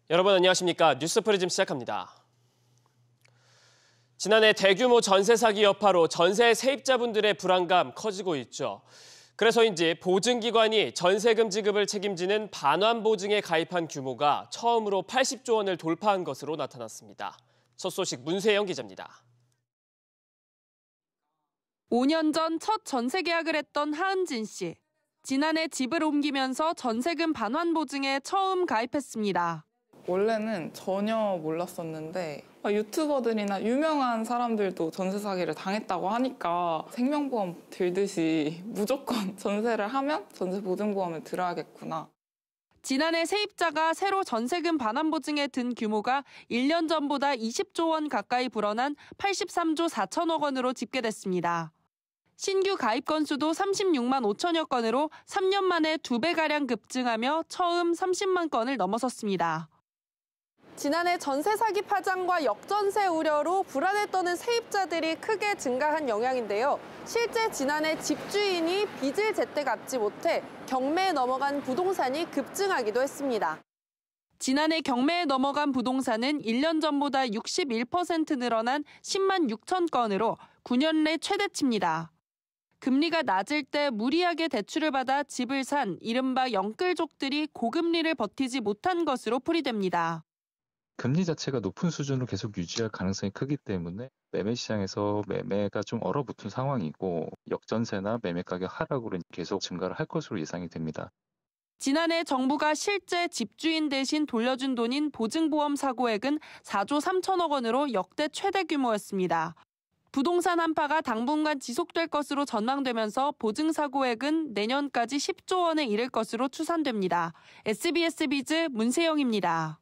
여러분 안녕하십니까? 뉴스프리즘 시작합니다. 지난해 대규모 전세 사기 여파로 전세 세입자분들의 불안감 커지고 있죠. 그래서인지 보증기관이 전세금 지급을 책임지는 반환보증에 가입한 규모가 처음으로 80조 원을 돌파한 것으로 나타났습니다. 첫 소식 문세영 기자입니다. 5년 전 첫 전세 계약을 했던 하은진 씨. 지난해 집을 옮기면서 전세금 반환보증에 처음 가입했습니다. 원래는 전혀 몰랐었는데 유튜버들이나 유명한 사람들도 전세 사기를 당했다고 하니까 생명보험 들듯이 무조건 전세를 하면 전세보증보험을 들어야겠구나. 지난해 세입자가 새로 전세금 반환보증에 든 규모가 1년 전보다 20조 원 가까이 불어난 83조 4천억 원으로 집계됐습니다. 신규 가입 건수도 36만 5천여 건으로 3년 만에 2배가량 급증하며 처음 30만 건을 넘어섰습니다. 지난해 전세 사기 파장과 역전세 우려로 불안에 떠는 세입자들이 크게 증가한 영향인데요. 실제 지난해 집주인이 빚을 제때 갚지 못해 경매에 넘어간 부동산이 급증하기도 했습니다. 지난해 경매에 넘어간 부동산은 1년 전보다 61% 늘어난 10만 6천 건으로 9년 내 최대치입니다. 금리가 낮을 때 무리하게 대출을 받아 집을 산 이른바 영끌족들이 고금리를 버티지 못한 것으로 풀이됩니다. 금리 자체가 높은 수준으로 계속 유지할 가능성이 크기 때문에 매매 시장에서 매매가 좀 얼어붙은 상황이고 역전세나 매매 가격 하락으로 계속 증가를 할 것으로 예상이 됩니다. 지난해 정부가 실제 집주인 대신 돌려준 돈인 보증보험 사고액은 4조 3천억 원으로 역대 최대 규모였습니다. 부동산 한파가 당분간 지속될 것으로 전망되면서 보증사고액은 내년까지 10조 원에 이를 것으로 추산됩니다. SBS 비즈 문세영입니다.